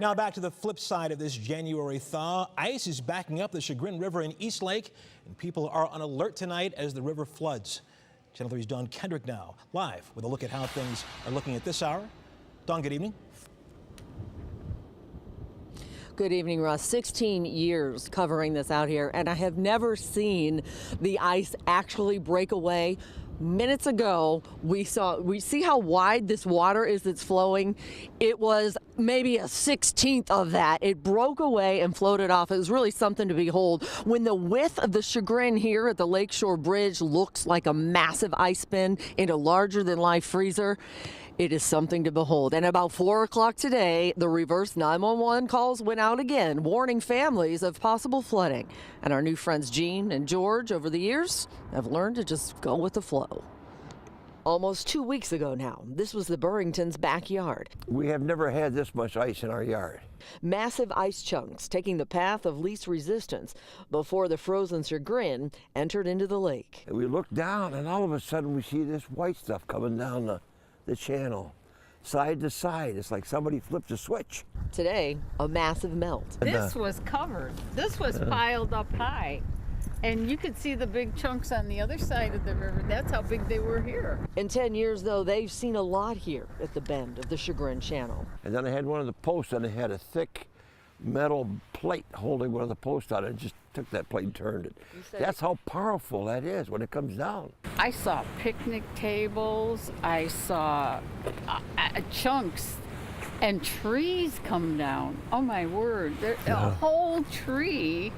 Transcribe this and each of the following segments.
Now back to the flip side of this January thaw. Ice is backing up the Chagrin River in Eastlake, and people are on alert tonight as the river floods. Channel 3's Don Kendrick now, live with a look at how things are looking at this hour. Don, good evening. Good evening, Russ. 16 years covering this out here, and I have never seen the ice actually break away. Minutes ago, we see how wide this water is that's flowing. It was maybe a 16th of that. It broke away and floated off. It was really something to behold. When the width of the Chagrin here at the Lakeshore Bridge looks like a massive ice bin in a larger than life freezer, it is something to behold. And about 4 o'clock today, the reverse 911 calls went out again, warning families of possible flooding. And our new friends Jean and George, over the years, have learned to just go with the flow. Almost 2 weeks ago now, this was the Burringtons' backyard. We have never had this much ice in our yard. Massive ice chunks taking the path of least resistance before the frozen Chagrin entered into the lake. And we look down, and all of a sudden we see this white stuff coming down the channel, side to side. It's like somebody flipped a switch. Today, a massive melt. This was covered. This was piled up high. And you could see the big chunks on the other side of the river. That's how big they were here. In 10 years, though, they've seen a lot here at the bend of the Chagrin Channel. And then I had one of the posts, and it had a thick metal plate holding one of the posts on it, and just took that plate and turned it. That's how powerful that is when it comes down. I saw picnic tables. I saw chunks and trees come down. Oh my word, a whole tree.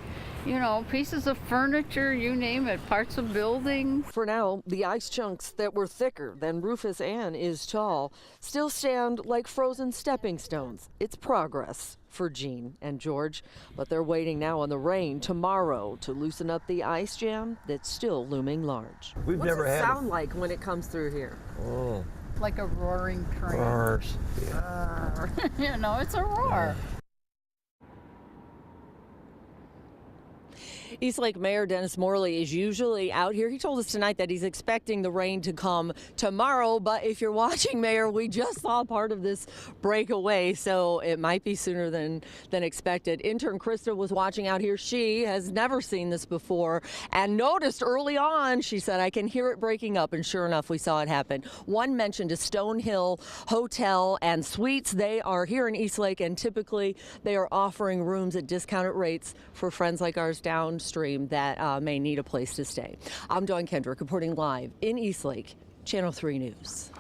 You know, pieces of furniture, you name it, parts of buildings. For now, the ice chunks that were thicker than Rufus Ann is tall still stand like frozen stepping stones. It's progress for Jean and George, but they're waiting now on the rain tomorrow to loosen up the ice jam that's still looming large. We've never had. What's it sound like when it comes through here? Oh, Like a roaring train. roars. Yeah. You know, it's a roar. Eastlake Mayor Dennis Morley is usually out here. He told us tonight that he's expecting the rain to come tomorrow, but if you're watching, Mayor, we just saw part of this break away, so it might be sooner than expected. Intern Krista was watching out here. She has never seen this before and noticed early on, she said, I can hear it breaking up, and sure enough, we saw it happen. One mentioned a Stonehill Hotel and Suites. They are here in Eastlake, and typically they are offering rooms at discounted rates for friends like ours downstream that may need a place to stay. I'm Don Kendrick reporting live in Eastlake, Channel 3 News.